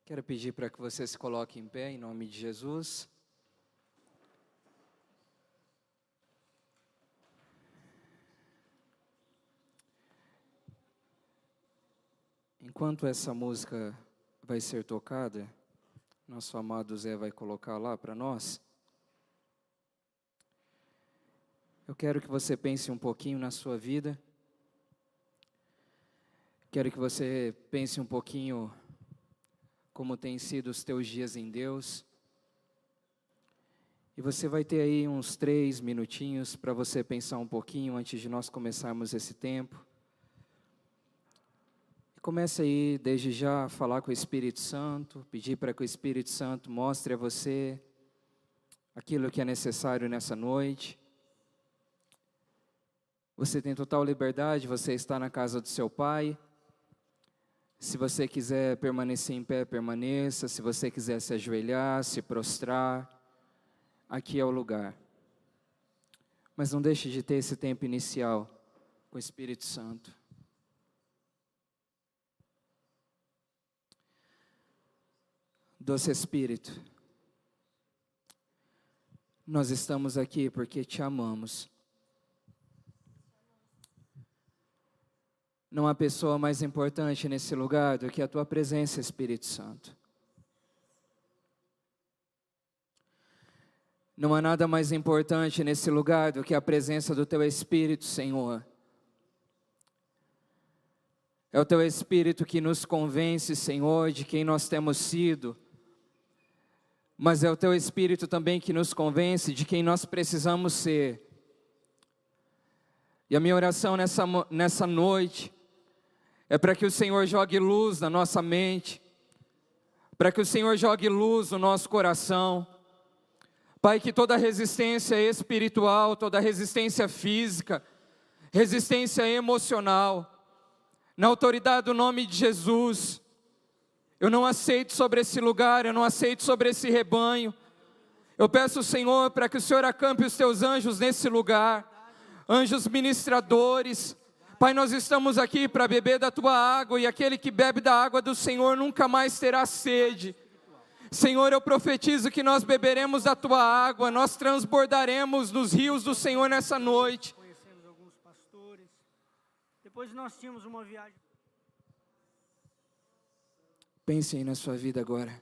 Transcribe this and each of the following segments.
Quero pedir para que você se coloque em pé, em nome de Jesus. Enquanto essa música vai ser tocada, nosso amado Zé vai colocar lá para nós. Eu quero que você pense um pouquinho na sua vida. Quero que você pense um pouquinho como tem sido os teus dias em Deus. E você vai ter aí uns 3 minutinhos para você pensar um pouquinho antes de nós começarmos esse tempo. E comece aí, desde já, a falar com o Espírito Santo, pedir para que o Espírito Santo mostre a você aquilo que é necessário nessa noite. Você tem total liberdade, você está na casa do seu Pai. Se você quiser permanecer em pé, permaneça. Se você quiser se ajoelhar, se prostrar, aqui é o lugar. Mas não deixe de ter esse tempo inicial com o Espírito Santo. Doce Espírito, nós estamos aqui porque te amamos. Não há pessoa mais importante nesse lugar do que a tua presença, Espírito Santo. Não há nada mais importante nesse lugar do que a presença do teu Espírito, Senhor. É o teu Espírito que nos convence, Senhor, de quem nós temos sido. Mas é o teu Espírito também que nos convence de quem nós precisamos ser. E a minha oração nessa noite é para que o Senhor jogue luz na nossa mente, para que o Senhor jogue luz no nosso coração. Pai, que toda resistência espiritual, toda resistência física, resistência emocional, na autoridade do nome de Jesus, eu não aceito sobre esse lugar, eu não aceito sobre esse rebanho. Eu peço, Senhor, para que o Senhor acampe os teus anjos nesse lugar, anjos ministradores. Pai, nós estamos aqui para beber da tua água, e aquele que bebe da água do Senhor nunca mais terá sede. Senhor, eu profetizo que nós beberemos da tua água, nós transbordaremos nos rios do Senhor nessa noite. Conhecemos alguns pastores, depois nós tínhamos uma viagem. Pense aí na sua vida agora.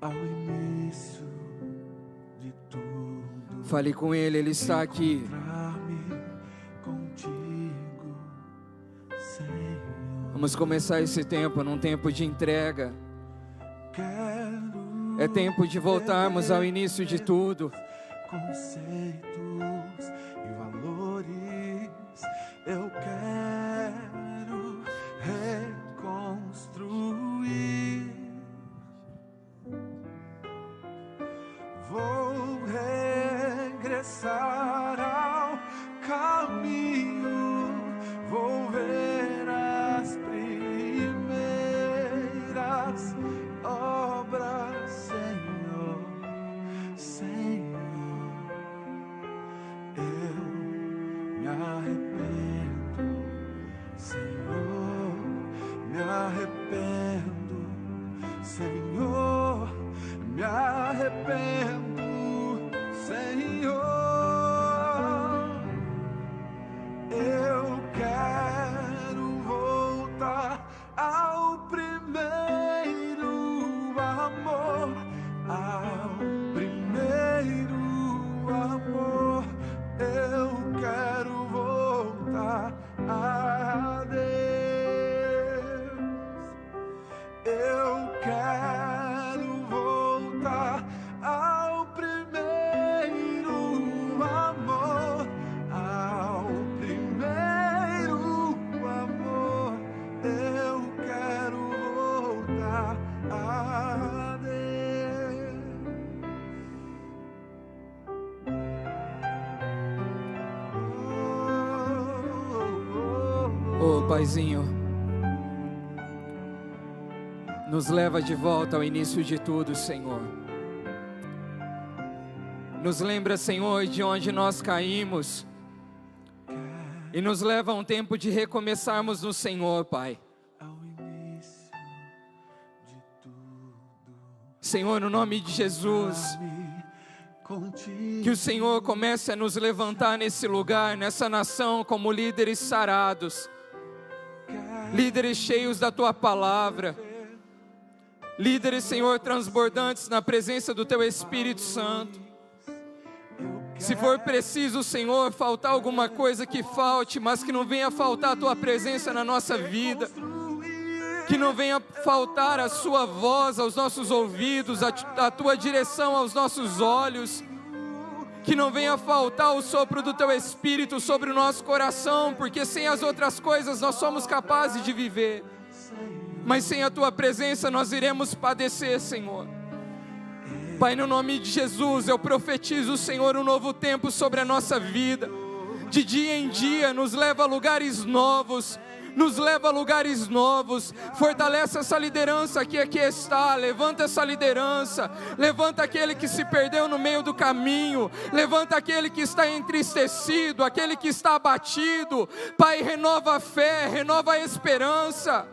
Ao início de tudo, Fale com Ele, Ele está aqui. encontrar-me contigo, Senhor. Vamos começar esse tempo num tempo de entrega. Quero É tempo de voltarmos ao início de tudo. conceitos e valores. Eu quero reconstruir. Vou regressar ao caminho, vou ver as primeiras obras, Senhor, Senhor. Oh, Paizinho, nos leva de volta ao início de tudo, Senhor. Nos lembra, Senhor, de onde nós caímos e nos leva a um tempo de recomeçarmos no Senhor, Pai. Ao início de tudo, Senhor, no nome de Jesus, contigo. que o Senhor comece a nos levantar nesse lugar, nessa nação, como líderes sarados, líderes cheios da Tua palavra, líderes, Senhor, transbordantes na presença do Teu Espírito Santo. Se for preciso, Senhor, faltar alguma coisa, que falte, mas que não venha faltar a Tua presença na nossa vida, que não venha faltar a Sua voz aos nossos ouvidos, a Tua direção aos nossos olhos, que não venha faltar o sopro do Teu Espírito sobre o nosso coração, porque sem as outras coisas nós somos capazes de viver, mas sem a Tua presença nós iremos padecer, Senhor. Pai, no nome de Jesus, eu profetizo, Senhor, um novo tempo sobre a nossa vida. De dia em dia, nos leva a lugares novos, fortalece essa liderança que aqui está, levanta essa liderança, levanta aquele que se perdeu no meio do caminho, levanta aquele que está entristecido, aquele que está abatido. Pai, renova a fé, renova a esperança.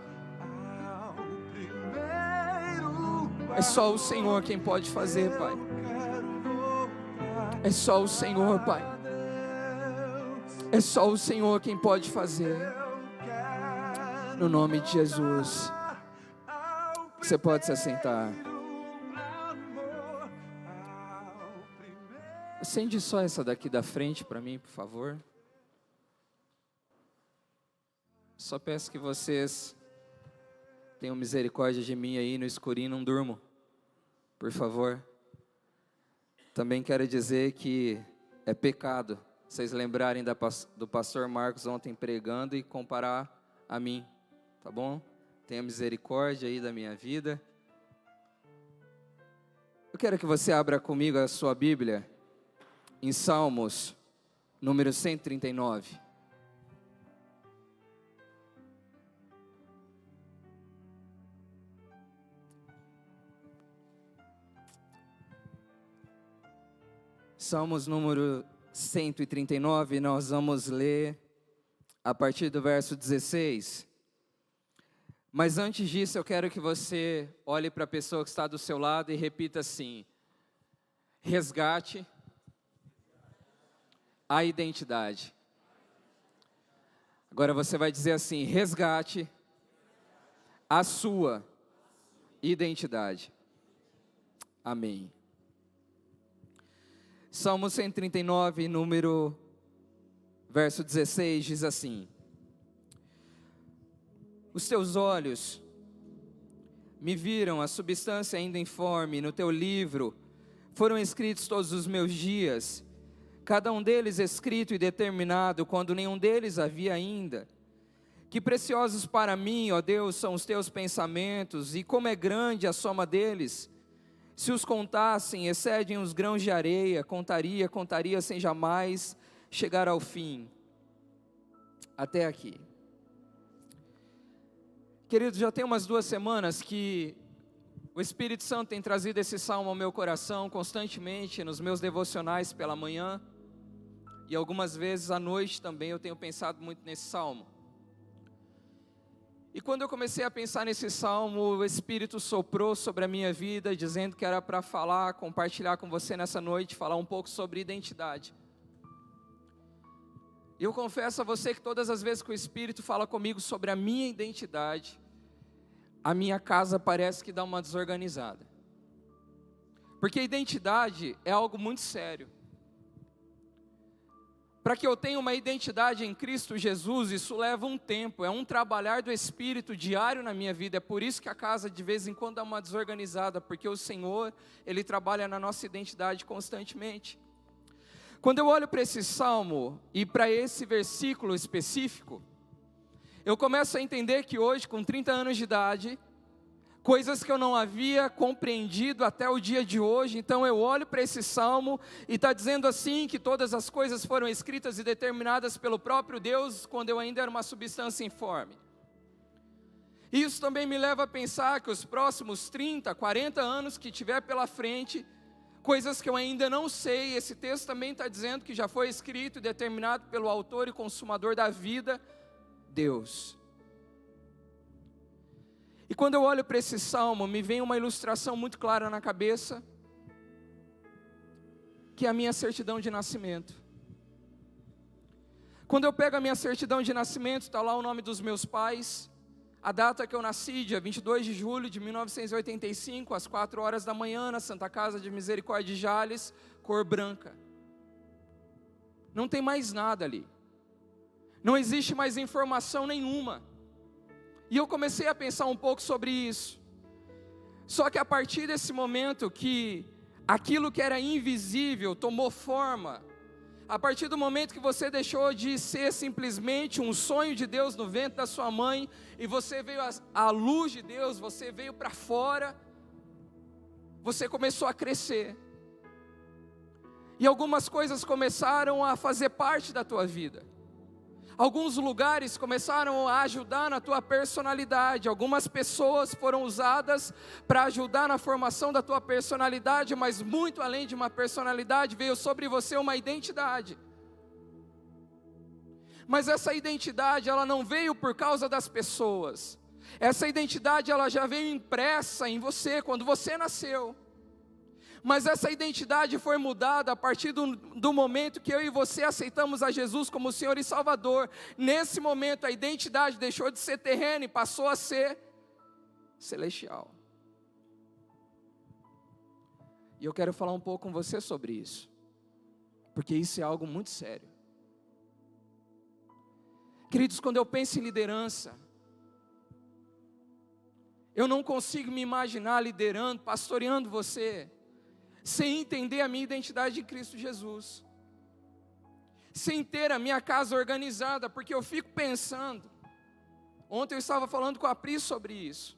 É só o Senhor quem pode fazer, Pai. É só o Senhor, Pai. É só o Senhor quem pode fazer. No nome de Jesus. Você pode se assentar. Acende só essa daqui da frente para mim, por favor. Só peço que vocês tenham misericórdia de mim aí no escurinho, não durmo, por favor. Também quero dizer que é pecado vocês lembrarem do pastor Marcos ontem pregando e comparar a mim, tá bom? Tenha misericórdia aí da minha vida. Eu quero que você abra comigo a sua Bíblia em Salmos, número 139. Salmos número 139, nós vamos ler a partir do verso 16. Mas antes disso, eu quero que você olhe para a pessoa que está do seu lado e repita assim: resgate a identidade. Agora você vai dizer assim: resgate a sua identidade. Amém. Salmo 139, verso 16, diz assim: os teus olhos me viram a substância ainda informe, no teu livro foram escritos todos os meus dias, cada um deles escrito e determinado, quando nenhum deles havia ainda. Que preciosos para mim, ó Deus, são os teus pensamentos, e como é grande a soma deles. Se os contassem, excedem os grãos de areia, contaria sem jamais chegar ao fim. Até aqui. Queridos, já tem umas 2 semanas que o Espírito Santo tem trazido esse salmo ao meu coração constantemente, nos meus devocionais pela manhã, e algumas vezes à noite também eu tenho pensado muito nesse salmo. E quando eu comecei a pensar nesse salmo, o Espírito soprou sobre a minha vida, dizendo que era para falar, compartilhar com você nessa noite, falar um pouco sobre identidade. E eu confesso a você que todas as vezes que o Espírito fala comigo sobre a minha identidade, a minha casa parece que dá uma desorganizada. Porque identidade é algo muito sério. Para que eu tenha uma identidade em Cristo Jesus, isso leva um tempo, é um trabalhar do Espírito diário na minha vida. É por isso que a casa de vez em quando dá uma desorganizada, porque o Senhor, Ele trabalha na nossa identidade constantemente. Quando eu olho para esse salmo e para esse versículo específico, eu começo a entender que hoje, com 30 anos de idade, coisas que eu não havia compreendido até o dia de hoje. Então eu olho para esse salmo e está dizendo assim, que todas as coisas foram escritas e determinadas pelo próprio Deus, quando eu ainda era uma substância informe. Isso também me leva a pensar que os próximos 30, 40 anos que tiver pela frente, coisas que eu ainda não sei, esse texto também está dizendo que já foi escrito e determinado pelo autor e consumador da vida, Deus. E quando eu olho para esse salmo, me vem uma ilustração muito clara na cabeça, que é a minha certidão de nascimento. Quando eu pego a minha certidão de nascimento, está lá o nome dos meus pais, a data que eu nasci, dia 22 de julho de 1985, às 4 horas da manhã, na Santa Casa de Misericórdia de Jales, cor branca. Não tem mais nada ali. Não existe mais informação nenhuma. E eu comecei a pensar um pouco sobre isso. Só que a partir desse momento que aquilo que era invisível tomou forma, a partir do momento que você deixou de ser simplesmente um sonho de Deus no ventre da sua mãe, e você veio à luz de Deus, você veio para fora, você começou a crescer. E algumas coisas começaram a fazer parte da tua vida. Alguns lugares começaram a ajudar na tua personalidade. Algumas pessoas foram usadas para ajudar na formação da tua personalidade, mas muito além de uma personalidade, veio sobre você uma identidade. Mas essa identidade, ela não veio por causa das pessoas. Essa identidade, ela já veio impressa em você quando você nasceu. Mas essa identidade foi mudada a partir do momento que eu e você aceitamos a Jesus como Senhor e Salvador. Nesse momento a identidade deixou de ser terrena e passou a ser celestial. E eu quero falar um pouco com você sobre isso, porque isso é algo muito sério. Queridos, quando eu penso em liderança, eu não consigo me imaginar liderando, pastoreando você, sem entender a minha identidade em Cristo Jesus, sem ter a minha casa organizada, porque eu fico pensando, ontem eu estava falando com a Pri sobre isso,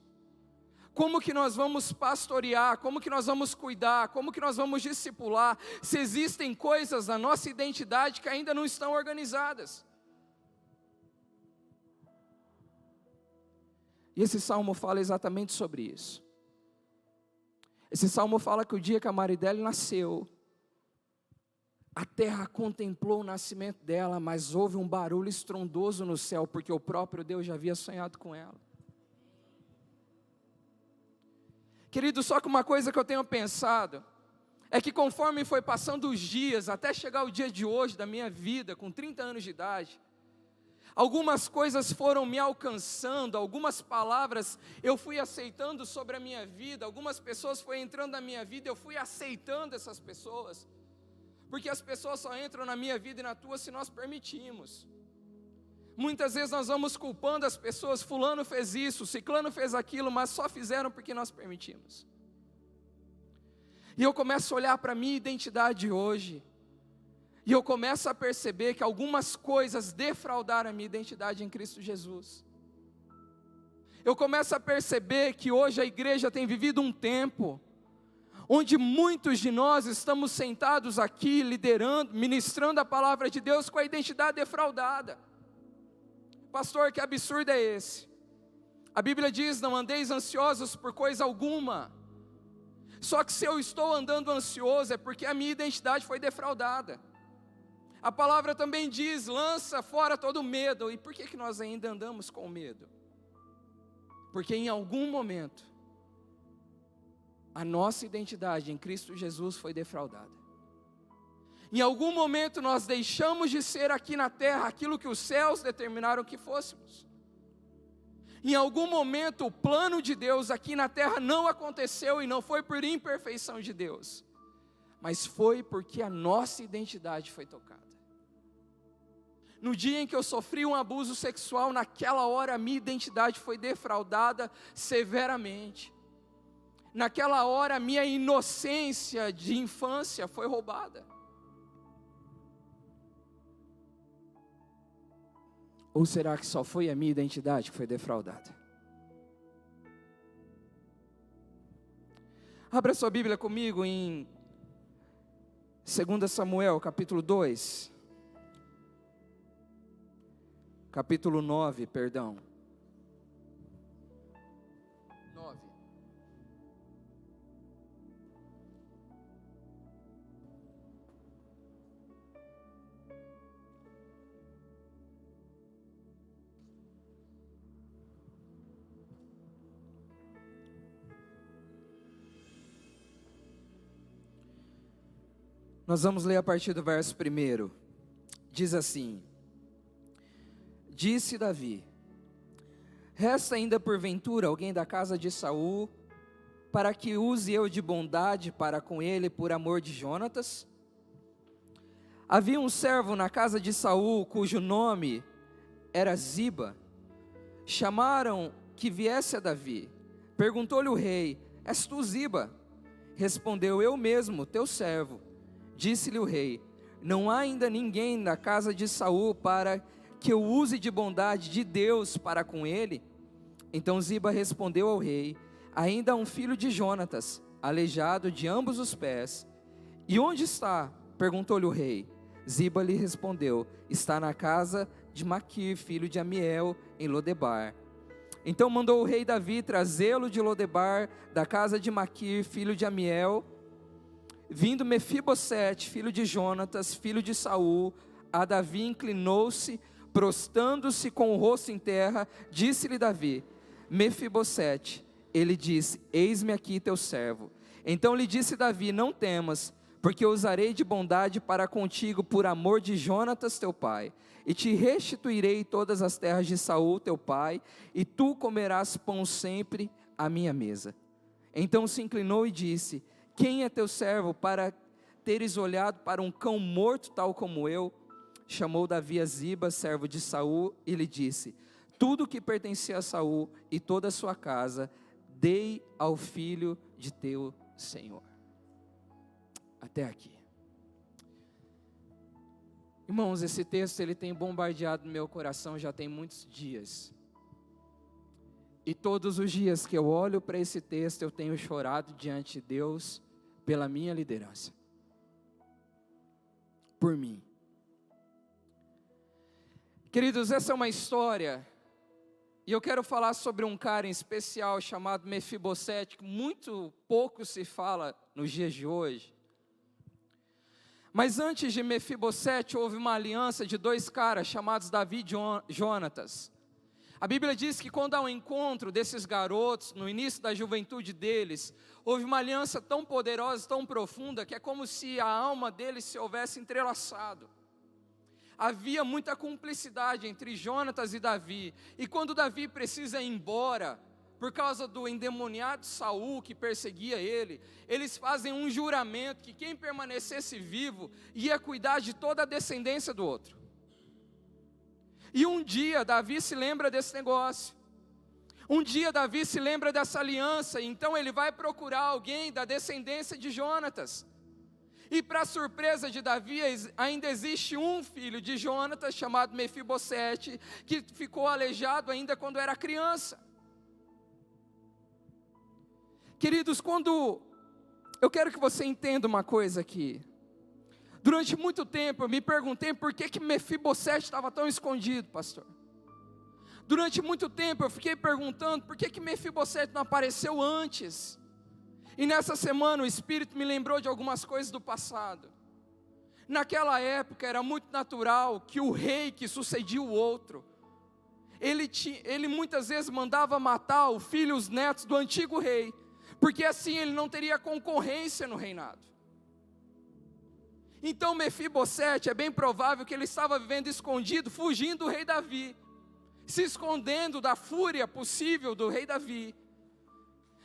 como que nós vamos pastorear, como que nós vamos cuidar, como que nós vamos discipular, se existem coisas na nossa identidade que ainda não estão organizadas. E esse salmo fala exatamente sobre isso. Esse salmo fala que o dia que a Maridelli nasceu, a terra contemplou o nascimento dela, mas houve um barulho estrondoso no céu, porque o próprio Deus já havia sonhado com ela. Querido, só que uma coisa que eu tenho pensado, é que conforme foi passando os dias, até chegar o dia de hoje da minha vida, com 30 anos de idade, algumas coisas foram me alcançando, algumas palavras eu fui aceitando sobre a minha vida, algumas pessoas foram entrando na minha vida, eu fui aceitando essas pessoas, porque as pessoas só entram na minha vida e na tua se nós permitimos. Muitas vezes nós vamos culpando as pessoas, fulano fez isso, ciclano fez aquilo, mas só fizeram porque nós permitimos. E eu começo a olhar para a minha identidade hoje, e eu começo a perceber que algumas coisas defraudaram a minha identidade em Cristo Jesus. Eu começo a perceber que hoje a igreja tem vivido um tempo, onde muitos de nós estamos sentados aqui, liderando, ministrando a palavra de Deus com a identidade defraudada. Pastor, que absurdo é esse? A Bíblia diz, não andeis ansiosos por coisa alguma. Só que se eu estou andando ansioso, é porque a minha identidade foi defraudada. A palavra também diz, lança fora todo medo. E por que nós ainda andamos com medo? Porque em algum momento, a nossa identidade em Cristo Jesus foi defraudada. Em algum momento nós deixamos de ser aqui na terra aquilo que os céus determinaram que fôssemos. Em algum momento o plano de Deus aqui na terra não aconteceu, e não foi por imperfeição de Deus, mas foi porque a nossa identidade foi tocada. No dia em que eu sofri um abuso sexual, naquela hora a minha identidade foi defraudada severamente. Naquela hora a minha inocência de infância foi roubada. Ou será que só foi a minha identidade que foi defraudada? Abra sua Bíblia comigo em 2 Samuel, capítulo 2. Capítulo 9, perdão. 9. Nós vamos ler a partir do verso 1. Diz assim: Disse Davi: Resta ainda porventura alguém da casa de Saul, para que use eu de bondade para com ele por amor de Jonatas? Havia um servo na casa de Saul, cujo nome era Ziba. Chamaram que viesse a Davi. Perguntou-lhe o rei: És tu Ziba? Respondeu: Eu mesmo, teu servo. Disse-lhe o rei: Não há ainda ninguém na casa de Saul para que eu use de bondade de Deus para com ele? Então Ziba respondeu ao rei: Ainda há um filho de Jonatas, aleijado de ambos os pés. E onde está? Perguntou-lhe o rei. Ziba lhe respondeu: Está na casa de Maquir, filho de Amiel, em Lodebar. Então mandou o rei Davi trazê-lo de Lodebar, da casa de Maquir, filho de Amiel. Vindo Mefibosete, filho de Jonatas, filho de Saul, a Davi inclinou-se, prostrando-se com o rosto em terra. Disse-lhe Davi: Mefibosete. Ele disse: Eis-me aqui teu servo. Então lhe disse Davi: Não temas, porque eu usarei de bondade para contigo por amor de Jonatas teu pai, e te restituirei todas as terras de Saul teu pai, e tu comerás pão sempre à minha mesa. Então se inclinou e disse: Quem é teu servo para teres olhado para um cão morto tal como eu? Chamou Davi a Ziba, servo de Saul, e lhe disse: Tudo que pertencia a Saul e toda a sua casa, dei ao filho de teu senhor. Até aqui. Irmãos, esse texto ele tem bombardeado no meu coração já tem muitos dias. E todos os dias que eu olho para esse texto, eu tenho chorado diante de Deus pela minha liderança. Por mim. Queridos, essa é uma história, e eu quero falar sobre um cara em especial chamado Mefibosete, que muito pouco se fala nos dias de hoje. Mas antes de Mefibosete, houve uma aliança de dois caras chamados Davi e Jonatas. A Bíblia diz que quando há um encontro desses garotos, no início da juventude deles, houve uma aliança tão poderosa, tão profunda, que é como se a alma deles se houvesse entrelaçado. Havia muita cumplicidade entre Jonatas e Davi, e quando Davi precisa ir embora, por causa do endemoniado Saul que perseguia ele, eles fazem um juramento que quem permanecesse vivo ia cuidar de toda a descendência do outro. E um dia Davi se lembra desse negócio, um dia Davi se lembra dessa aliança, então ele vai procurar alguém da descendência de Jonatas. E para surpresa de Davi, ainda existe um filho de Jonatas, chamado Mefibosete, que ficou aleijado ainda quando era criança. Queridos, eu quero que você entenda uma coisa aqui. Durante muito tempo eu me perguntei por que Mefibosete estava tão escondido, pastor. Durante muito tempo eu fiquei perguntando por que Mefibosete não apareceu antes. E nessa semana o Espírito me lembrou de algumas coisas do passado. Naquela época era muito natural que o rei que sucedia o outro, ele muitas vezes mandava matar o filho e os netos do antigo rei, porque assim ele não teria concorrência no reinado. Então Mefibosete, é bem provável que ele estava vivendo escondido, fugindo do rei Davi, se escondendo da fúria possível do rei Davi.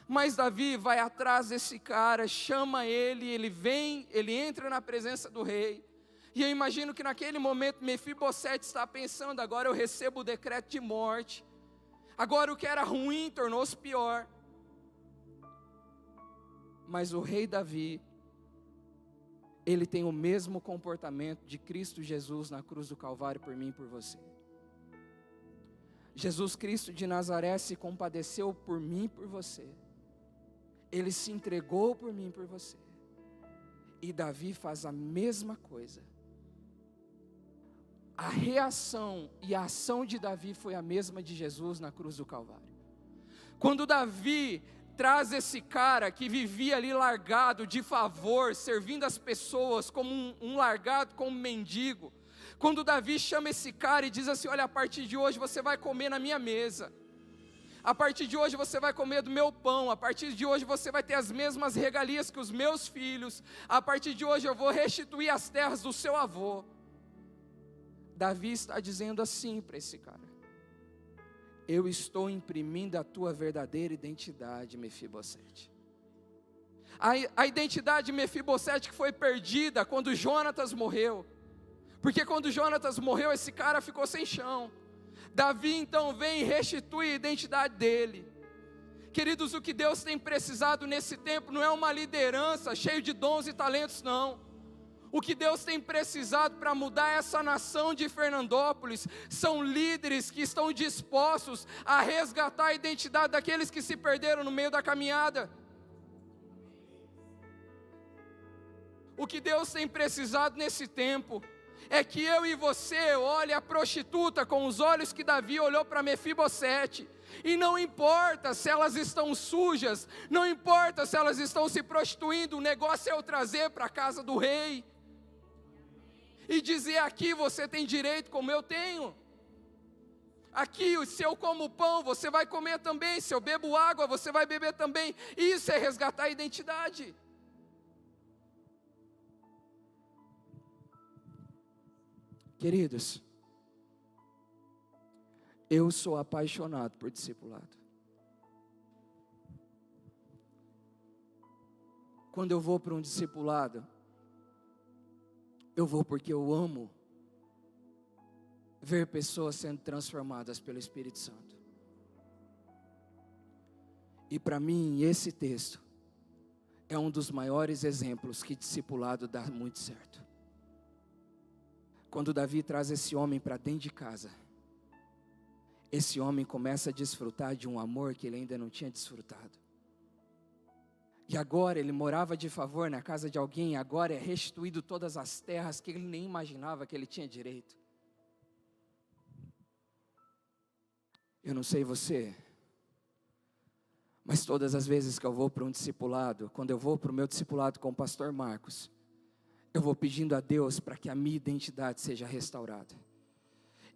Mas Davi vai atrás desse cara, chama ele, ele vem, ele entra na presença do rei. E eu imagino que naquele momento Mefibosete está pensando: agora eu recebo o decreto de morte, agora o que era ruim tornou-se pior. Mas o rei Davi, ele tem o mesmo comportamento de Cristo Jesus na cruz do Calvário por mim e por você. Jesus Cristo de Nazaré se compadeceu por mim e por você. Ele se entregou por mim e por você. E Davi faz a mesma coisa. A reação e a ação de Davi foi a mesma de Jesus na cruz do Calvário. Quando Davi traz esse cara que vivia ali largado, de favor, servindo as pessoas como um largado, como um mendigo. Quando Davi chama esse cara e diz assim: olha, a partir de hoje você vai comer na minha mesa. A partir de hoje você vai comer do meu pão. A partir de hoje você vai ter as mesmas regalias que os meus filhos. A partir de hoje eu vou restituir as terras do seu avô. Davi está dizendo assim para esse cara: eu estou imprimindo a tua verdadeira identidade, Mefibosete. A identidade de Mefibosete que foi perdida quando Jonatas morreu. Porque quando Jonatas morreu, esse cara ficou sem chão. Davi então vem e restitui a identidade dele. Queridos, o que Deus tem precisado nesse tempo não é uma liderança cheia de dons e talentos, não. O que Deus tem precisado para mudar essa nação de Fernandópolis são líderes que estão dispostos a resgatar a identidade daqueles que se perderam no meio da caminhada. O que Deus tem precisado nesse tempo é que eu e você olhe a prostituta com os olhos que Davi olhou para Mefibosete. E não importa se elas estão sujas, não importa se elas estão se prostituindo, o negócio é eu trazer para a casa do rei. E dizer: aqui você tem direito como eu tenho. Aqui, se eu como pão, você vai comer também. Se eu bebo água, você vai beber também. Isso é resgatar a identidade. Queridos, eu sou apaixonado por discipulado. Quando eu vou para um discipulado, eu vou porque eu amo ver pessoas sendo transformadas pelo Espírito Santo. E para mim, esse texto é um dos maiores exemplos que discipulado dá muito certo. Quando Davi traz esse homem para dentro de casa, esse homem começa a desfrutar de um amor que ele ainda não tinha desfrutado. E agora ele morava de favor na casa de alguém, agora é restituído todas as terras que ele nem imaginava que ele tinha direito. Eu não sei você, mas todas as vezes que eu vou para um discipulado, quando eu vou para o meu discipulado com o pastor Marcos, eu vou pedindo a Deus para que a minha identidade seja restaurada.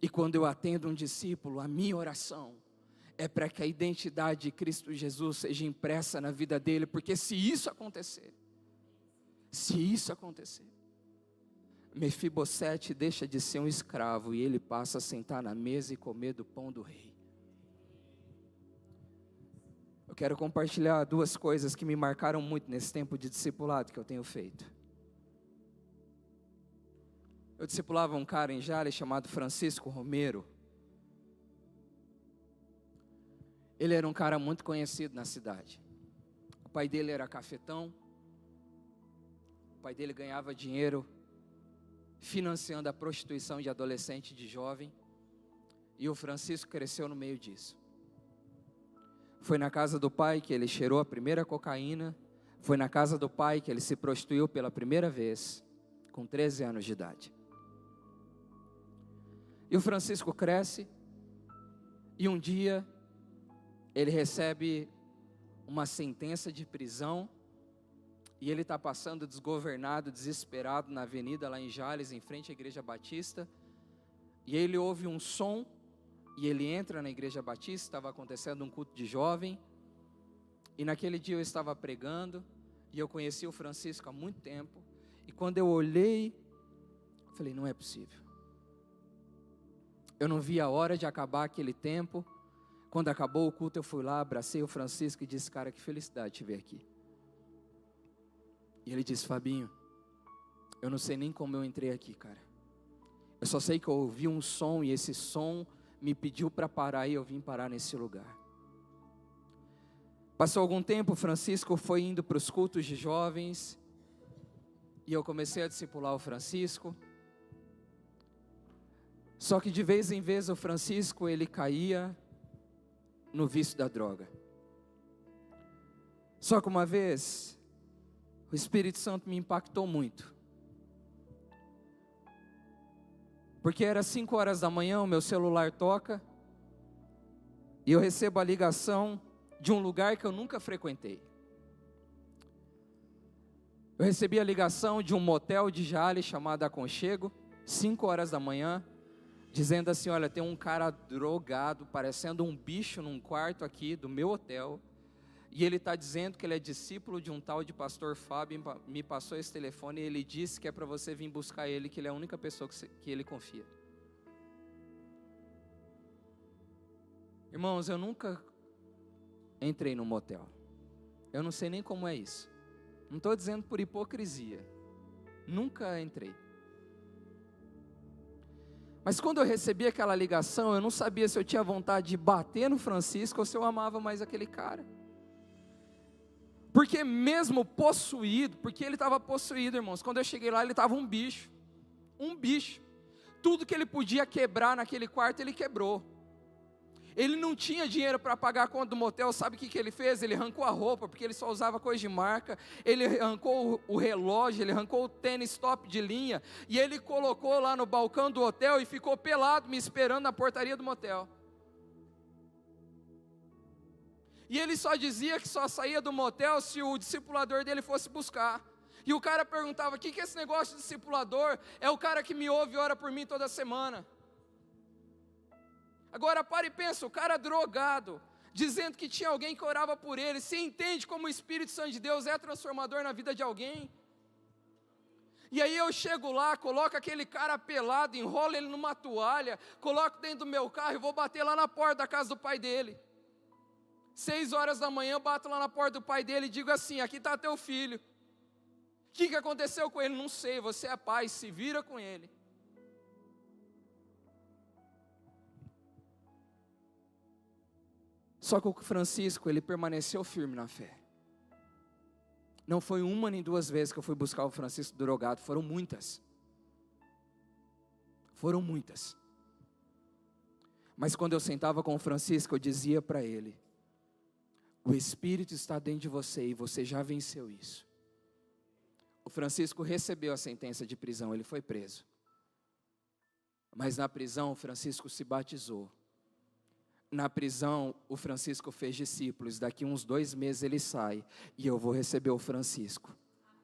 E quando eu atendo um discípulo, a minha oração é para que a identidade de Cristo Jesus seja impressa na vida dele, porque se isso acontecer, Mefibosete deixa de ser um escravo e ele passa a sentar na mesa e comer do pão do rei. Eu quero compartilhar duas coisas que me marcaram muito nesse tempo de discipulado que eu tenho feito. Eu discipulava um cara em Jales chamado Francisco Romero. Ele era um cara muito conhecido na cidade. O pai dele era cafetão. O pai dele ganhava dinheiro financiando a prostituição de adolescente e de jovem. E o Francisco cresceu no meio disso. Foi na casa do pai que ele cheirou a primeira cocaína. Foi na casa do pai que ele se prostituiu pela primeira vez, com 13 anos de idade. E o Francisco cresce, e um dia ele recebe uma sentença de prisão, e ele está passando desgovernado, desesperado na avenida lá em Jales, em frente à Igreja Batista, e ele ouve um som, e ele entra na Igreja Batista, estava acontecendo um culto de jovem, e naquele dia eu estava pregando, e eu conheci o Francisco há muito tempo, e quando eu olhei, eu falei: não é possível. Eu não vi a hora de acabar aquele tempo. Quando acabou o culto, eu fui lá, abracei o Francisco e disse: cara, que felicidade te ver aqui. E ele disse: Fabinho, eu não sei nem como eu entrei aqui, cara. Eu só sei que eu ouvi um som e esse som me pediu para parar e eu vim parar nesse lugar. Passou algum tempo, o Francisco foi indo para os cultos de jovens e eu comecei a discipular o Francisco. Só que de vez em vez o Francisco ele caía no vício da droga. Só que uma vez, o Espírito Santo me impactou muito. Porque era 5 horas da manhã, o meu celular toca, e eu recebo a ligação de um lugar que eu nunca frequentei. Eu recebi a ligação de um motel de Jales chamado Aconchego, 5 horas da manhã, dizendo assim: olha, tem um cara drogado, parecendo um bicho num quarto aqui do meu hotel, e ele está dizendo que ele é discípulo de um tal de pastor Fábio, me passou esse telefone e ele disse que é para você vir buscar ele, que ele é a única pessoa que ele confia. Irmãos, eu nunca entrei num motel, eu não sei nem como é isso, não estou dizendo por hipocrisia, nunca entrei. Mas quando eu recebi aquela ligação, eu não sabia se eu tinha vontade de bater no Francisco ou se eu amava mais aquele cara. Porque mesmo possuído, porque ele estava possuído, irmãos, quando eu cheguei lá ele estava um bicho, tudo que ele podia quebrar naquele quarto ele quebrou. Ele não tinha dinheiro para pagar a conta do motel, sabe o que ele fez? Ele arrancou a roupa, porque ele só usava coisa de marca, ele arrancou o relógio, ele arrancou o tênis top de linha, e ele colocou lá no balcão do hotel e ficou pelado me esperando na portaria do motel. E ele só dizia que só saía do motel se o discipulador dele fosse buscar. E o cara perguntava: o que é esse negócio de discipulador? É o cara que me ouve e ora por mim toda semana. Agora para e pensa, o cara drogado, dizendo que tinha alguém que orava por ele. Você entende como o Espírito Santo de Deus é transformador na vida de alguém? E aí eu chego lá, coloco aquele cara pelado, enrolo ele numa toalha, coloco dentro do meu carro e vou bater lá na porta da casa do pai dele. 6 horas da manhã eu bato lá na porta do pai dele e digo assim: aqui está teu filho. O que aconteceu com ele? Não sei, você é pai, se vira com ele. Só que o Francisco, ele permaneceu firme na fé. Não foi uma nem duas vezes que eu fui buscar o Francisco drogado, foram muitas. Foram muitas. Mas quando eu sentava com o Francisco, eu dizia para ele: o Espírito está dentro de você e você já venceu isso. O Francisco recebeu a sentença de prisão, ele foi preso. Mas na prisão o Francisco se batizou. Na prisão, o Francisco fez discípulos. Daqui uns 2 meses ele sai. E eu vou receber o Francisco.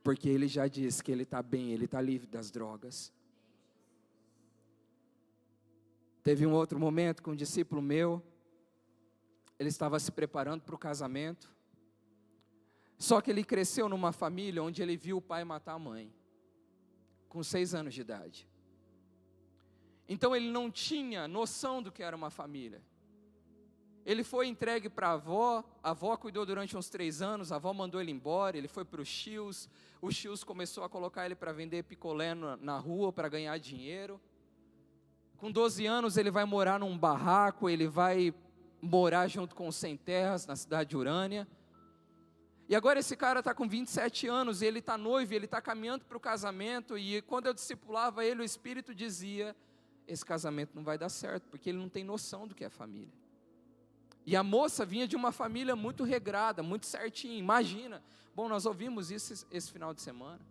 Porque ele já disse que ele está bem, ele está livre das drogas. Teve um outro momento com um discípulo meu. Ele estava se preparando para o casamento. Só que ele cresceu numa família onde ele viu o pai matar a mãe. Com 6 anos de idade. Então ele não tinha noção do que era uma família. Ele foi entregue para a avó cuidou durante uns 3 anos, a avó mandou ele embora, ele foi para o Chios começou a colocar ele para vender picolé na rua para ganhar dinheiro. Com 12 anos ele vai morar num barraco, ele vai morar junto com os sem terras na cidade de Urânia. E agora esse cara está com 27 anos, ele está noivo, ele está caminhando para o casamento, e quando eu discipulava ele, o Espírito dizia: esse casamento não vai dar certo, porque ele não tem noção do que é família. E a moça vinha de uma família muito regrada, muito certinha, imagina. Bom, nós ouvimos isso esse final de semana.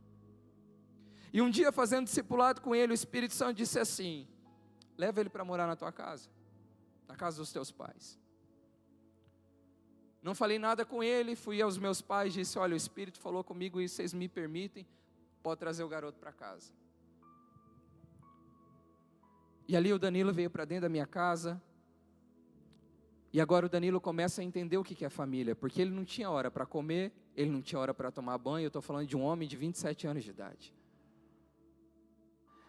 E um dia, fazendo discipulado com ele, o Espírito Santo disse assim: leva ele para morar na tua casa, na casa dos teus pais. Não falei nada com ele, fui aos meus pais, disse: olha, o Espírito falou comigo e vocês me permitem, pode trazer o garoto para casa. E ali o Danilo veio para dentro da minha casa. E agora o Danilo começa a entender o que é família, porque ele não tinha hora para comer, ele não tinha hora para tomar banho. Eu estou falando de um homem de 27 anos de idade.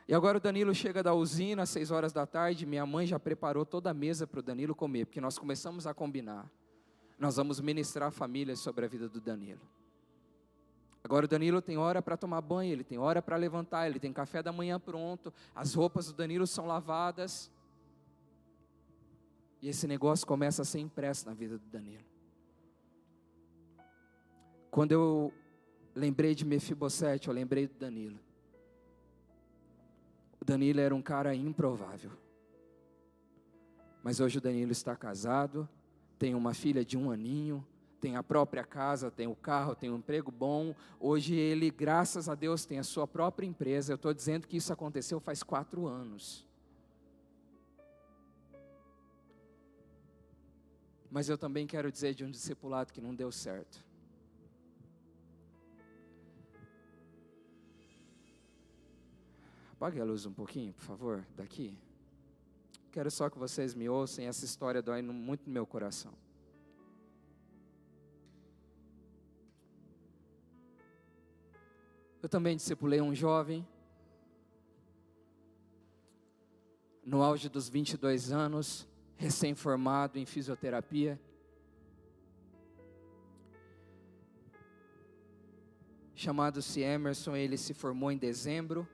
E agora o Danilo chega da usina às 6 horas da tarde, minha mãe já preparou toda a mesa para o Danilo comer, porque nós começamos a combinar. Nós vamos ministrar a família sobre a vida do Danilo. Agora o Danilo tem hora para tomar banho, ele tem hora para levantar, ele tem café da manhã pronto, as roupas do Danilo são lavadas. E esse negócio começa a ser impresso na vida do Danilo. Quando eu lembrei de Mefibosete, eu lembrei do Danilo. O Danilo era um cara improvável. Mas hoje o Danilo está casado, tem uma filha de 1 aninho, tem a própria casa, tem o carro, tem um emprego bom. Hoje ele, graças a Deus, tem a sua própria empresa. Eu estou dizendo que isso aconteceu faz 4 anos. Mas eu também quero dizer de um discipulado que não deu certo. Apague a luz um pouquinho, por favor, daqui. Quero só que vocês me ouçam, essa história dói muito no meu coração. Eu também discipulei um jovem, no auge dos 22 anos, recém-formado em fisioterapia. Chamado-se Emerson, ele se formou em dezembro.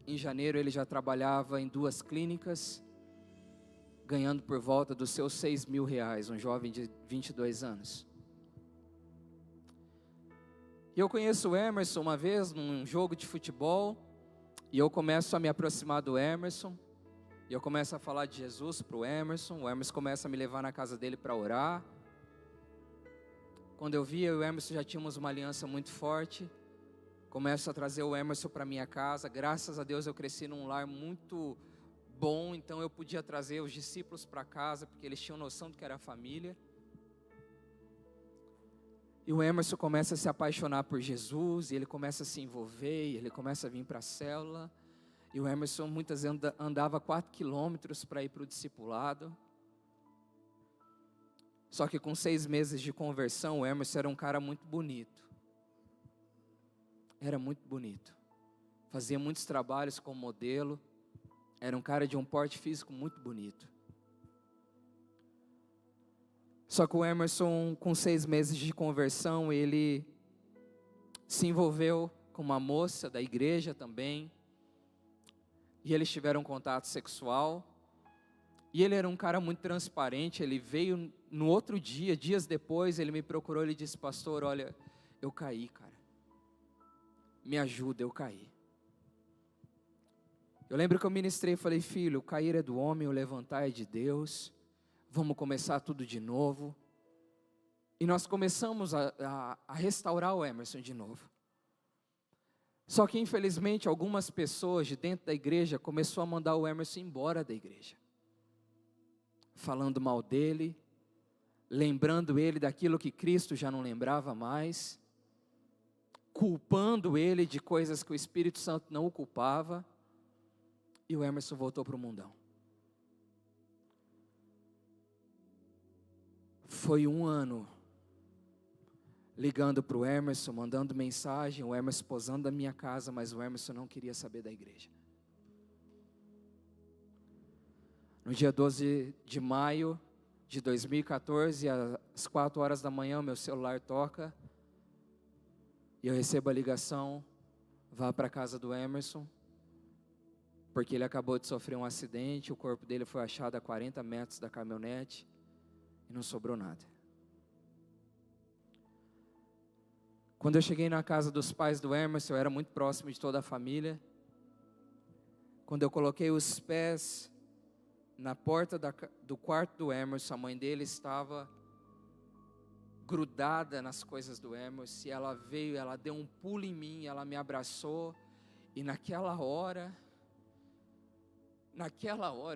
Em janeiro ele já trabalhava em 2 clínicas, ganhando por volta dos seus R$6.000, um jovem de 22 anos. E eu conheço o Emerson uma vez num jogo de futebol, e eu começo a me aproximar do Emerson, e eu começo a falar de Jesus para o Emerson começa a me levar na casa dele para orar. Quando eu via, eu e o Emerson já tínhamos uma aliança muito forte. Começo a trazer o Emerson para minha casa. Graças a Deus eu cresci num lar muito bom, então eu podia trazer os discípulos para casa, porque eles tinham noção do que era família. E o Emerson começa a se apaixonar por Jesus, e ele começa a se envolver, e ele começa a vir para a célula. E o Emerson muitas vezes andava 4 quilômetros para ir para o discipulado. Só que com 6 meses de conversão, o Emerson era um cara muito bonito. Era muito bonito. Fazia muitos trabalhos como modelo. Era um cara de um porte físico muito bonito. Só que o Emerson, com 6 meses de conversão, ele se envolveu com uma moça da igreja também. E eles tiveram contato sexual. E ele era um cara muito transparente. Ele veio no outro dia, dias depois, ele me procurou e disse: pastor, olha, eu caí, cara. Me ajuda, eu caí. Eu lembro que eu ministrei e falei: filho, o cair é do homem, o levantar é de Deus. Vamos começar tudo de novo. E nós começamos a restaurar o Emerson de novo. Só que infelizmente algumas pessoas de dentro da igreja começaram a mandar o Emerson embora da igreja. Falando mal dele, lembrando ele daquilo que Cristo já não lembrava mais, culpando ele de coisas que o Espírito Santo não o culpava, e o Emerson voltou para o mundão. Foi 1 ano ligando para o Emerson, mandando mensagem, o Emerson posando da minha casa, mas o Emerson não queria saber da igreja. No dia 12 de maio de 2014, às 4 horas da manhã, o meu celular toca, e eu recebo a ligação: vá para a casa do Emerson, porque ele acabou de sofrer um acidente, o corpo dele foi achado a 40 metros da caminhonete, e não sobrou nada. Quando eu cheguei na casa dos pais do Emerson, eu era muito próximo de toda a família. Quando eu coloquei os pés na porta do quarto do Emerson, a mãe dele estava grudada nas coisas do Emerson, e ela veio, ela deu um pulo em mim, ela me abraçou, e naquela hora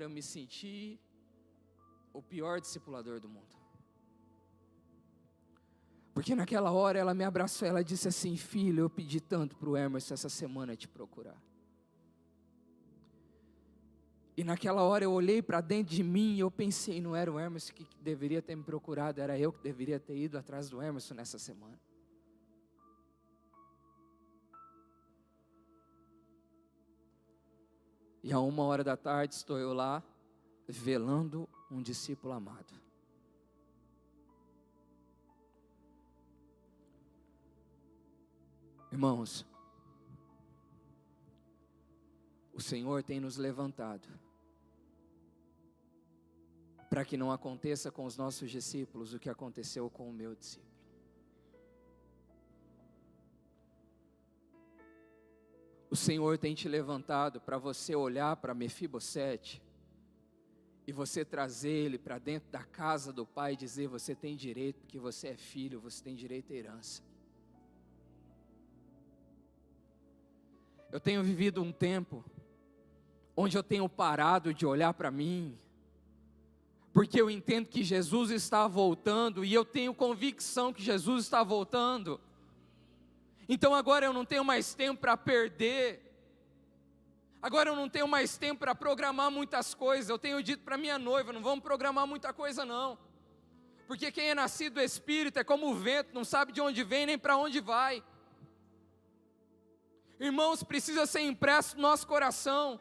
eu me senti o pior discipulador do mundo. Porque naquela hora ela me abraçou, ela disse assim: filho, eu pedi tanto para o Emerson essa semana te procurar. E naquela hora eu olhei para dentro de mim e eu pensei: não era o Emerson que deveria ter me procurado, era eu que deveria ter ido atrás do Emerson nessa semana. E a 1h estou eu lá, velando um discípulo amado. Irmãos, o Senhor tem nos levantado para que não aconteça com os nossos discípulos o que aconteceu com o meu discípulo. O Senhor tem te levantado para você olhar para Mefibosete e você trazer ele para dentro da casa do Pai e dizer: você tem direito, porque você é filho, você tem direito à herança. Eu tenho vivido um tempo onde eu tenho parado de olhar para mim, porque eu entendo que Jesus está voltando, e eu tenho convicção que Jesus está voltando. Então agora eu não tenho mais tempo para perder, agora eu não tenho mais tempo para programar muitas coisas. Eu tenho dito para minha noiva: não vamos programar muita coisa não, porque quem é nascido do Espírito é como o vento, não sabe de onde vem nem para onde vai. Irmãos, precisa ser impresso no nosso coração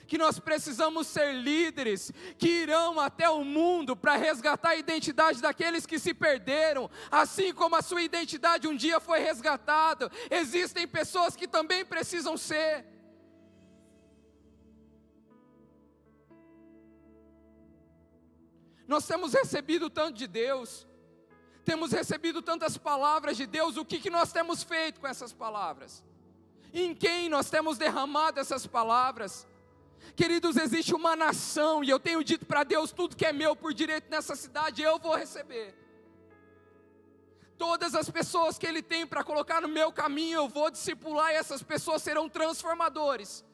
que nós precisamos ser líderes que irão até o mundo para resgatar a identidade daqueles que se perderam, assim como a sua identidade um dia foi resgatada. Existem pessoas que também precisam ser. Nós temos recebido tanto de Deus, temos recebido tantas palavras de Deus. O que nós temos feito com essas palavras? Em quem nós temos derramado essas palavras? Queridos, existe uma nação, e eu tenho dito para Deus: tudo que é meu por direito nessa cidade eu vou receber. Todas as pessoas que Ele tem para colocar no meu caminho eu vou discipular, e essas pessoas serão transformadores.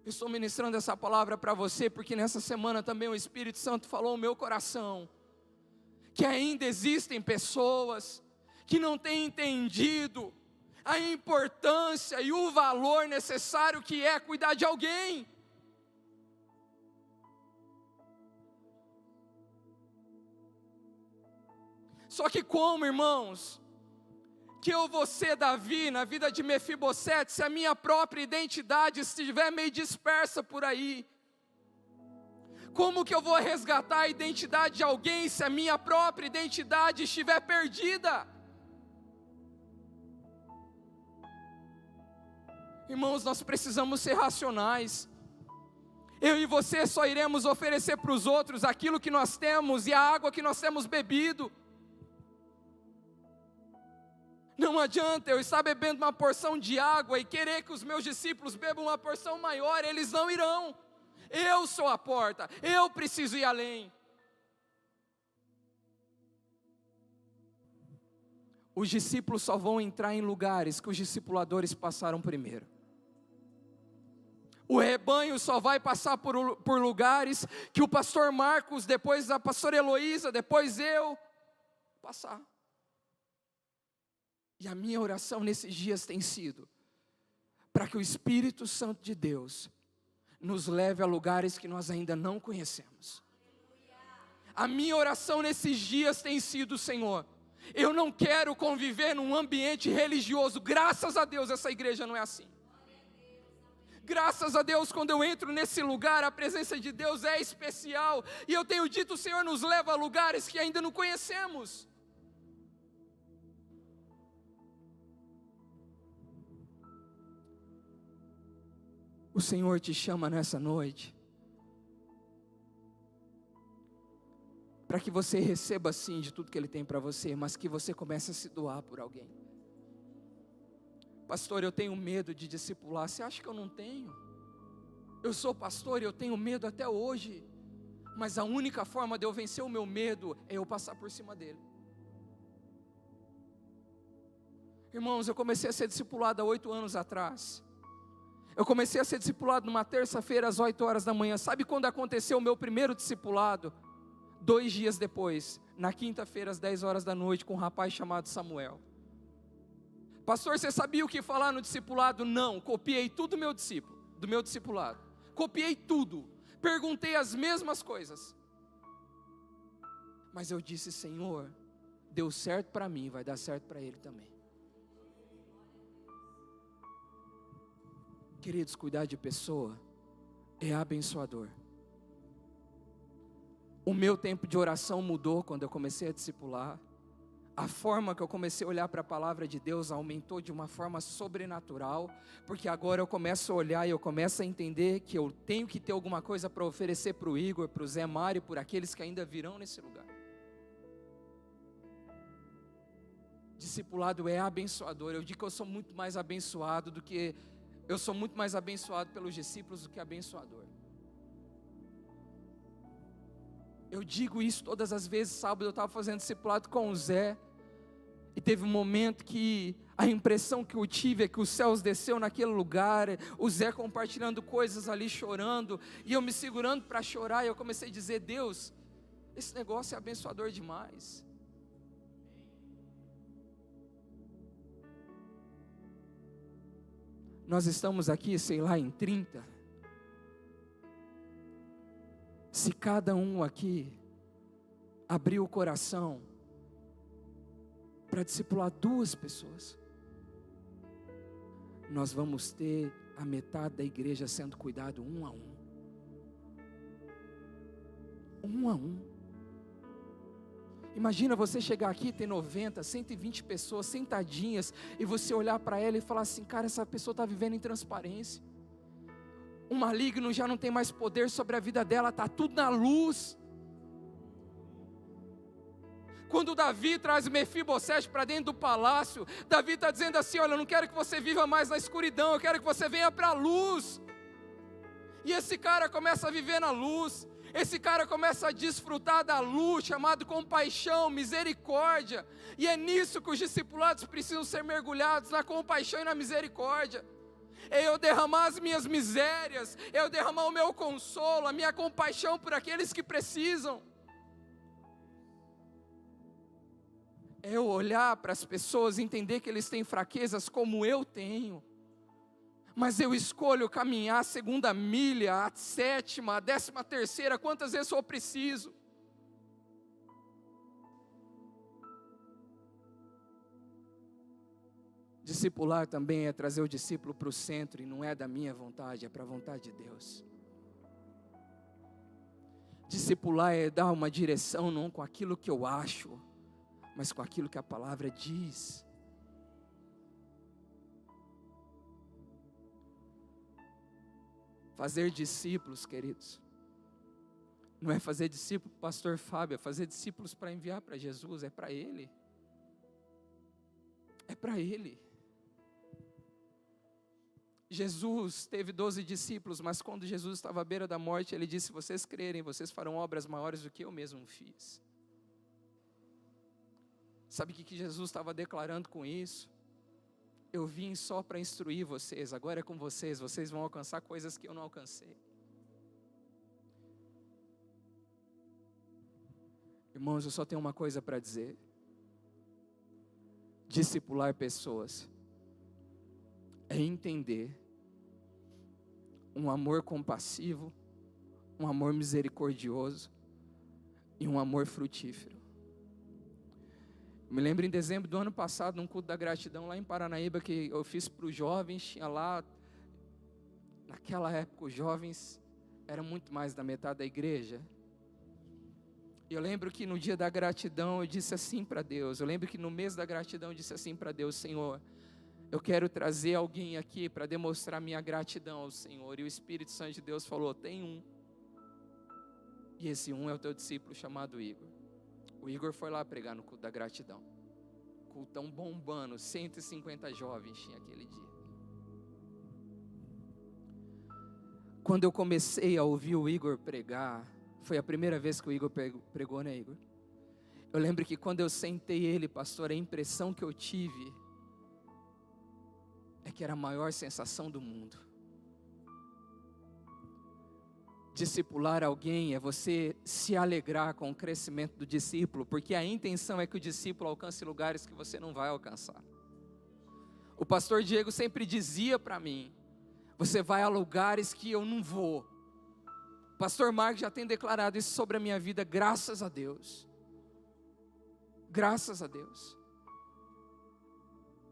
Eu estou ministrando essa palavra para você porque nessa semana também o Espírito Santo falou ao meu coração que ainda existem pessoas que não têm entendido a importância e o valor necessário que é cuidar de alguém. Só que como, irmãos, que eu vou ser Davi na vida de Mefibosete se a minha própria identidade estiver meio dispersa por aí? Como que eu vou resgatar a identidade de alguém se a minha própria identidade estiver perdida? Irmãos, nós precisamos ser racionais. Eu e você só iremos oferecer para os outros aquilo que nós temos e a água que nós temos bebido. Não adianta eu estar bebendo uma porção de água e querer que os meus discípulos bebam uma porção maior. Eles não irão. Eu sou a porta, eu preciso ir além. Os discípulos só vão entrar em lugares que os discipuladores passaram primeiro. O rebanho só vai passar por lugares que o pastor Marcos, depois a pastora Heloísa, depois eu passar. E a minha oração nesses dias tem sido para que o Espírito Santo de Deus nos leve a lugares que nós ainda não conhecemos. A minha oração nesses dias tem sido: Senhor, eu não quero conviver num ambiente religioso. Graças a Deus essa igreja não é assim. Graças a Deus, quando eu entro nesse lugar, a presença de Deus é especial. E eu tenho dito: o Senhor nos leva a lugares que ainda não conhecemos. O Senhor te chama nessa noite para que você receba sim de tudo que Ele tem para você, mas que você comece a se doar por alguém. Pastor, eu tenho medo de discipular. Você acha que eu não tenho? Eu sou pastor e eu tenho medo até hoje, mas a única forma de eu vencer o meu medo é eu passar por cima dele. Irmãos, eu comecei a ser discipulado há 8 anos atrás. Eu comecei a ser discipulado numa terça-feira às 8 horas da manhã. Sabe quando aconteceu o meu primeiro discipulado? 2 dias depois, na quinta-feira às 10 horas da noite, com um rapaz chamado Samuel. Pastor, você sabia o que falar no discipulado? Não, copiei tudo do meu discipulado. Copiei tudo, perguntei as mesmas coisas. Mas eu disse: Senhor, deu certo para mim, vai dar certo para ele também. Queridos, cuidar de pessoa é abençoador. O meu tempo de oração mudou quando eu comecei a discipular. A forma que eu comecei a olhar para a palavra de Deus aumentou de uma forma sobrenatural, porque agora eu começo a olhar e eu começo a entender que eu tenho que ter alguma coisa para oferecer para o Igor, para o Zé Mário, por aqueles que ainda virão nesse lugar. Discipulado é abençoador. Eu digo que eu sou muito mais abençoado do que eu sou muito mais abençoado pelos discípulos do que abençoador. Eu digo isso todas as vezes. Sábado eu estava fazendo discipulado com o Zé, e teve um momento que a impressão que eu tive é que os céus desceu naquele lugar, o Zé compartilhando coisas ali, chorando, e eu me segurando para chorar, e eu comecei a dizer: Deus, esse negócio é abençoador demais. Nós estamos aqui, sei lá, em 30. Se cada um aqui abrir o coração para discipular 2 pessoas, nós vamos ter a metade da igreja sendo cuidado um a um. Um a um. Imagina você chegar aqui e ter 90, 120 pessoas sentadinhas, e você olhar para ela e falar assim: cara, essa pessoa está vivendo em transparência. O maligno já não tem mais poder sobre a vida dela, está tudo na luz. Quando Davi traz Mefibosete para dentro do palácio, Davi está dizendo assim: olha, eu não quero que você viva mais na escuridão, eu quero que você venha para a luz. E esse cara começa a viver na luz, esse cara começa a desfrutar da luz, chamado compaixão, misericórdia. E é nisso que os discipulados precisam ser mergulhados, na compaixão e na misericórdia. É eu derramar as minhas misérias, é eu derramar o meu consolo, a minha compaixão por aqueles que precisam. É eu olhar para as pessoas e entender que eles têm fraquezas como eu tenho, mas eu escolho caminhar a 2ª milha, a 7ª, a 13ª, quantas vezes eu preciso. Discipular também é trazer o discípulo para o centro, e não é da minha vontade, é para a vontade de Deus. Discipular é dar uma direção não com aquilo que eu acho, mas com aquilo que a palavra diz. Fazer discípulos, queridos, não é fazer discípulo, pastor Fábio, é fazer discípulos para enviar para Jesus, é para Ele. É para Ele. Jesus teve 12 discípulos, mas quando Jesus estava à beira da morte, Ele disse: se vocês crerem, vocês farão obras maiores do que eu mesmo fiz. Sabe o que Jesus estava declarando com isso? Eu vim só para instruir vocês, agora é com vocês, vocês vão alcançar coisas que eu não alcancei. Irmãos, eu só tenho uma coisa para dizer: discipular pessoas é entender um amor compassivo, um amor misericordioso e um amor frutífero. Me lembro em dezembro do ano passado, num culto da gratidão lá em Paranaíba, que eu fiz para os jovens. Tinha lá, naquela época os jovens eram muito mais da metade da igreja. E eu lembro que no dia da gratidão eu disse assim para Deus, eu lembro que no mês da gratidão eu disse assim para Deus: Senhor, eu quero trazer alguém aqui para demonstrar minha gratidão ao Senhor. E o Espírito Santo de Deus falou: tem um. E esse um é o teu discípulo chamado Igor. O Igor foi lá pregar no culto da gratidão. Cultão bombando, 150 jovens tinha aquele dia. Quando eu comecei a ouvir o Igor pregar, foi a primeira vez que o Igor pregou, né, Igor? Eu lembro que quando eu sentei ele, pastor, a impressão que eu tive é que era a maior sensação do mundo. Discipular alguém é você se alegrar com o crescimento do discípulo, porque a intenção é que o discípulo alcance lugares que você não vai alcançar. O pastor Diego sempre dizia para mim: você vai a lugares que eu não vou. O pastor Marcos já tem declarado isso sobre a minha vida, graças a Deus. Graças a Deus.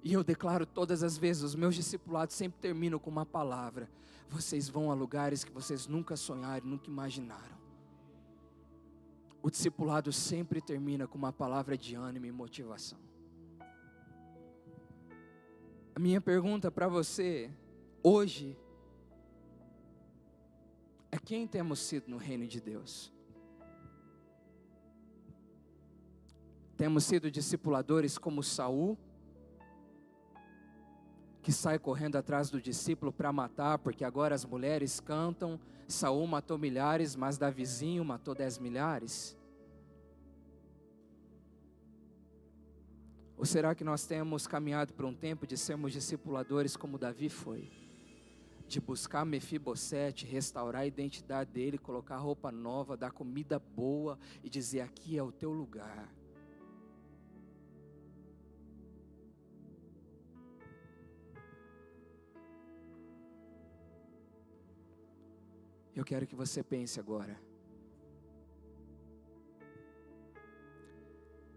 E eu declaro todas as vezes, os meus discipulados sempre terminam com uma palavra: vocês vão a lugares que vocês nunca sonharam, nunca imaginaram. O discipulado sempre termina com uma palavra de ânimo e motivação. A minha pergunta para você hoje é: quem temos sido no reino de Deus? Temos sido discipuladores como Saul, que que sai correndo atrás do discípulo para matar, porque agora as mulheres cantam, Saul matou milhares, mas Davizinho matou 10 milhares? Ou será que nós temos caminhado para um tempo de sermos discipuladores como Davi foi? De buscar Mefibosete, restaurar a identidade dele, colocar roupa nova, dar comida boa e dizer: aqui é o teu lugar. Eu quero que você pense agora.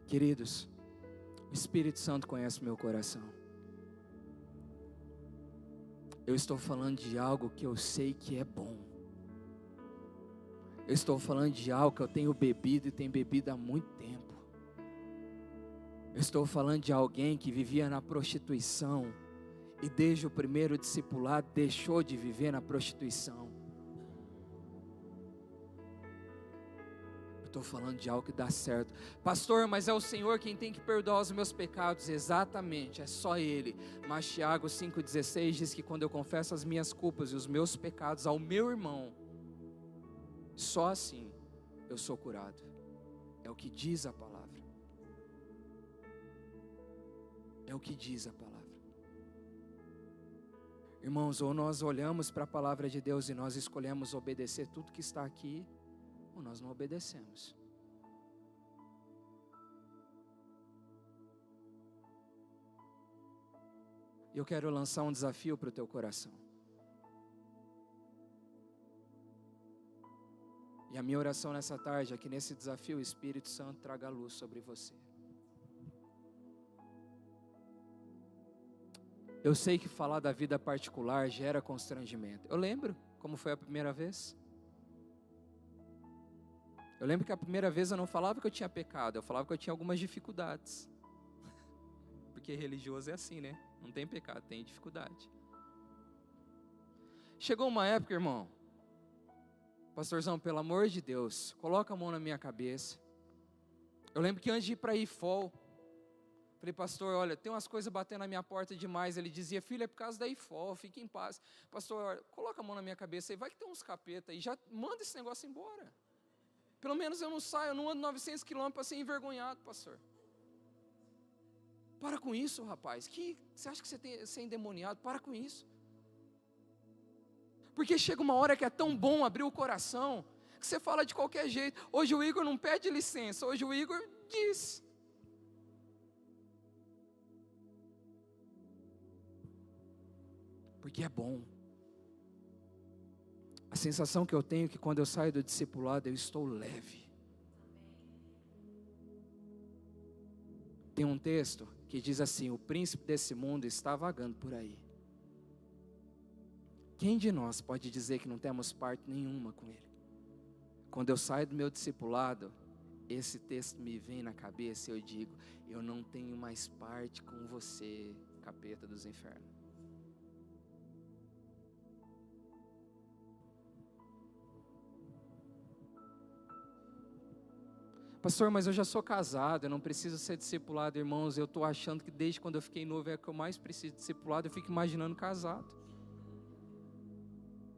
Queridos, o Espírito Santo conhece o meu coração. Eu estou falando de algo que eu sei que é bom. Eu estou falando de algo que eu tenho bebido e tenho bebido há muito tempo. Eu estou falando de alguém que vivia na prostituição e desde o primeiro discipulado deixou de viver na prostituição. Estou falando de algo que dá certo. Pastor, mas é o Senhor quem tem que perdoar os meus pecados. Exatamente, é só Ele. Mas Tiago 5,16 diz que quando eu confesso as minhas culpas e os meus pecados ao meu irmão, só assim eu sou curado. É o que diz a palavra. É o que diz a palavra. Irmãos, ou nós olhamos para a palavra de Deus e nós escolhemos obedecer tudo que está aqui, ou nós não obedecemos. Eu quero lançar um desafio para o teu coração. E a minha oração nessa tarde é que nesse desafio o Espírito Santo traga luz sobre você. Eu sei que falar da vida particular gera constrangimento. Eu lembro como foi a primeira vez. Eu lembro que a primeira vez eu não falava que eu tinha pecado, eu falava que eu tinha algumas dificuldades. Porque religioso é assim, né? Não tem pecado, tem dificuldade. Chegou uma época, irmão, pastorzão, pelo amor de Deus, coloca a mão na minha cabeça. Eu lembro que antes de ir para IFOL, falei: pastor, olha, tem umas coisas batendo na minha porta demais. Ele dizia: filho, é por causa da IFOL, fique em paz. Pastor, olha, coloca a mão na minha cabeça aí, vai que tem uns capeta aí, já manda esse negócio embora. Pelo menos eu não saio, eu não ando 900 quilômetros para ser envergonhado, pastor. Para com isso, rapaz. Você acha que você é endemoniado? Para com isso. Porque chega uma hora que é tão bom abrir o coração, que você fala de qualquer jeito. Hoje o Igor não pede licença, hoje o Igor diz. Porque é bom. A sensação que eu tenho é que quando eu saio do discipulado, eu estou leve. Tem um texto que diz assim: o príncipe desse mundo está vagando por aí. Quem de nós pode dizer que não temos parte nenhuma com ele? Quando eu saio do meu discipulado, esse texto me vem na cabeça e eu digo: eu não tenho mais parte com você, capeta dos infernos. Pastor, mas eu já sou casado, eu não preciso ser discipulado. Irmãos, eu estou achando que desde quando eu fiquei noivo é que eu mais preciso de discipulado. Eu fico imaginando casado.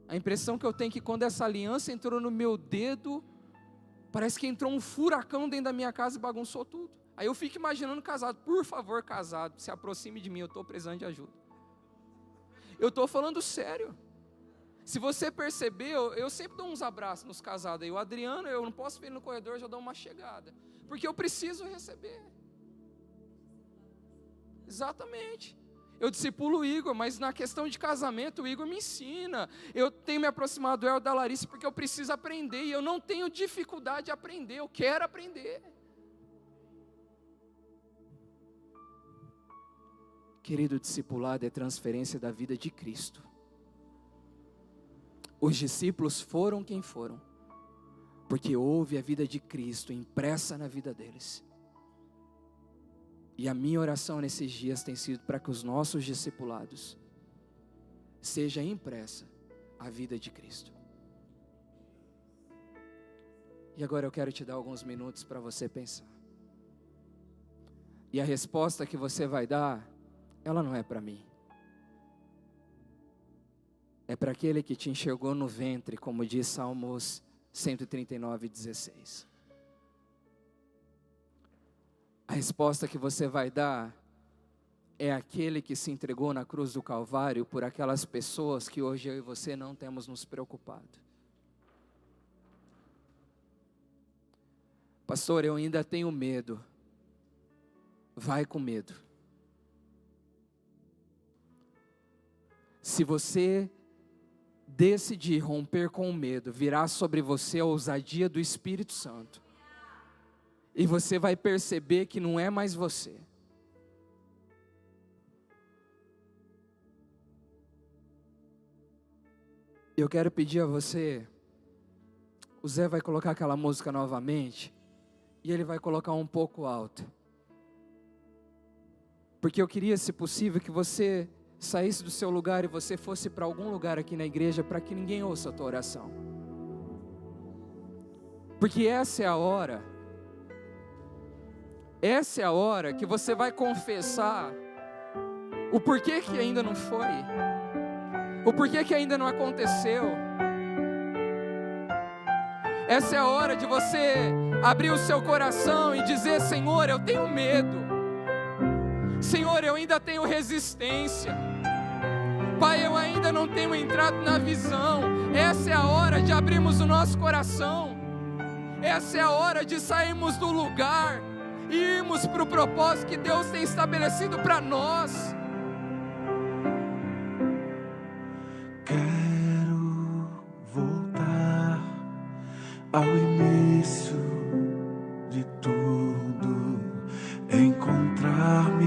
A impressão que eu tenho é que quando essa aliança entrou no meu dedo, parece que entrou um furacão dentro da minha casa e bagunçou tudo. Aí eu fico imaginando casado. Por favor, casado, se aproxime de mim, eu estou precisando de ajuda. Eu estou falando sério. Se você percebeu, eu sempre dou uns abraços nos casados aí. O Adriano, eu não posso ver ele no corredor, já dou uma chegada. Porque eu preciso receber. Exatamente. Eu discipulo o Igor, mas na questão de casamento, o Igor me ensina. Eu tenho me aproximado do El da Larissa porque eu preciso aprender. E eu não tenho dificuldade de aprender, eu quero aprender. Querido, discipulado é transferência da vida de Cristo. Os discípulos foram quem foram, porque houve a vida de Cristo impressa na vida deles. E a minha oração nesses dias tem sido para que os nossos discipulados seja impressa a vida de Cristo. E agora eu quero te dar alguns minutos para você pensar. E a resposta que você vai dar, ela não é para mim. é para aquele que te enxergou no ventre, como diz Salmos 139:16. A resposta que você vai dar é aquele que se entregou na cruz do Calvário por aquelas pessoas que hoje eu e você não temos nos preocupado. Pastor, eu ainda tenho medo. Vai com medo. Se você decidir romper com o medo, virá sobre você a ousadia do Espírito Santo. E você vai perceber que não é mais você. Eu quero pedir a você, o Zé vai colocar aquela música novamente, e ele vai colocar um pouco alto. Porque eu queria, se possível, que você saísse do seu lugar e você fosse para algum lugar aqui na igreja, para que ninguém ouça a tua oração. Porque essa é a hora que você vai confessar o porquê que ainda não foi, o porquê que ainda não aconteceu. Essa é a hora de você abrir o seu coração e dizer: Senhor, eu tenho medo. Senhor, eu ainda tenho resistência. Pai, eu ainda não tenho entrado na visão. Essa é a hora de abrirmos o nosso coração. Essa é a hora de sairmos do lugar e irmos para o propósito que Deus tem estabelecido para nós. Quero voltar ao início de tudo, encontrar-me.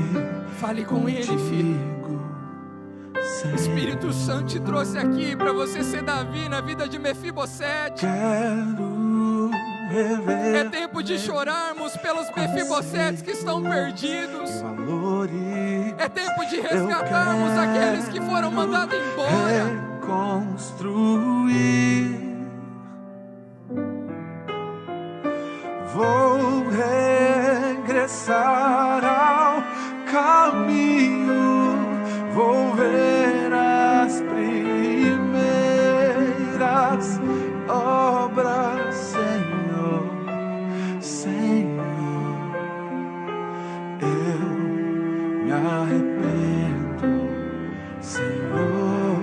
Fale com Ele, filho. Espírito Santo te trouxe aqui para você ser Davi na vida de Mefibosete. Quero rever. É tempo de chorarmos pelos Mefibosetes que estão perdidos. É tempo de resgatarmos aqueles que foram mandados embora. Reconstruir. Vou regressar ao caminho. Vou ver as primeiras obras, Senhor, Senhor. Eu me arrependo, Senhor,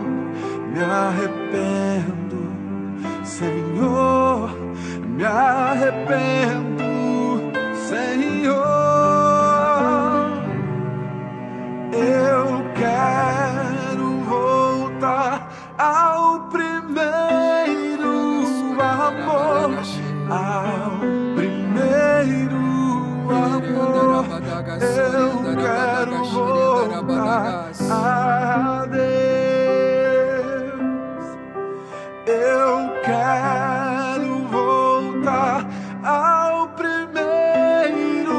me arrependo, Senhor, me arrependo, Senhor. Eu quero voltar ao primeiro amor, ao primeiro amor. Eu quero voltar a Deus. Eu quero voltar ao primeiro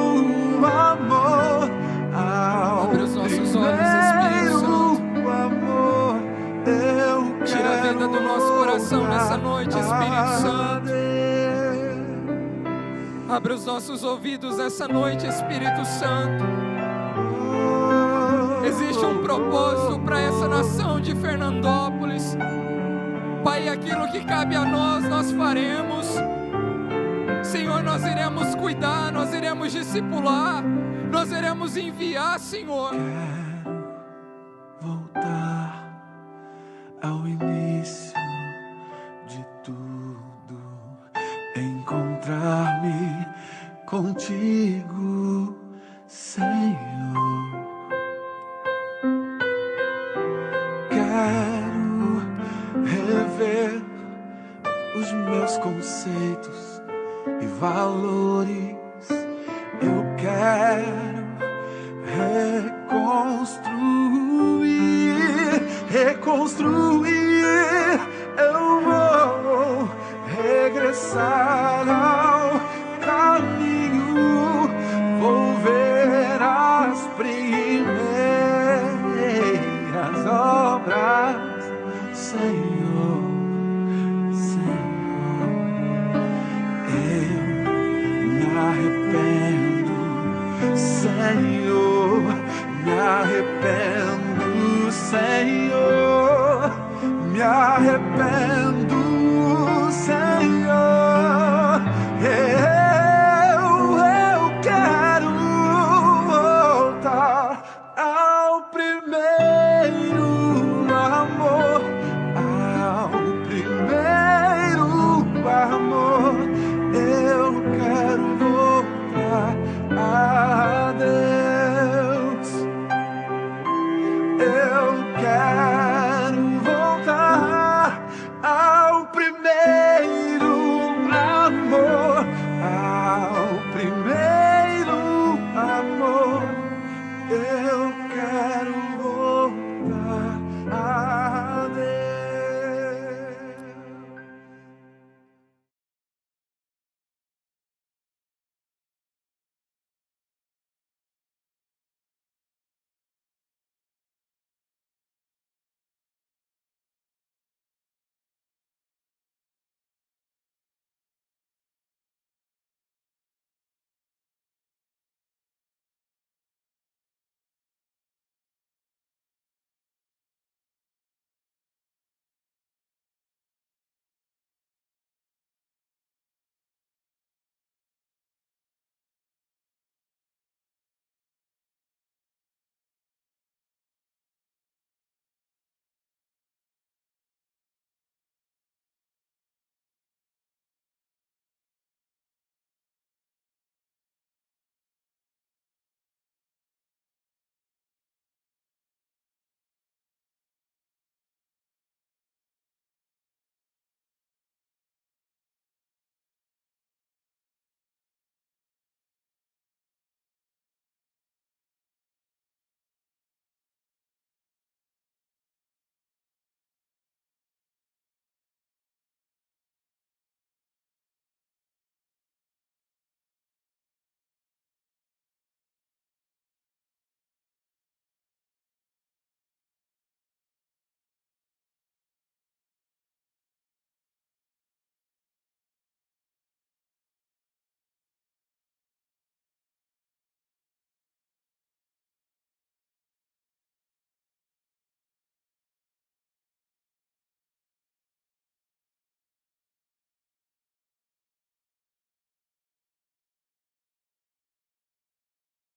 amor, ao primeiro amor. Eu Tira a venda do nosso coração nessa noite, Espírito Santo. Abre os nossos ouvidos nessa noite, Espírito Santo. Existe um propósito para essa nação de Fernandópolis. Pai, aquilo que cabe a nós, nós faremos. Senhor, nós iremos cuidar, nós iremos discipular, nós iremos enviar, Senhor. Quero voltar ao início de tudo, encontrar-me contigo, Senhor. Quero rever os meus conceitos e valores. Eu quero reconstruir. Eu vou regressar ao caminho. Vou ver as primeiras obras, Senhor, Senhor. Eu me arrependo, Senhor, me arrependo, Senhor, me me arrependo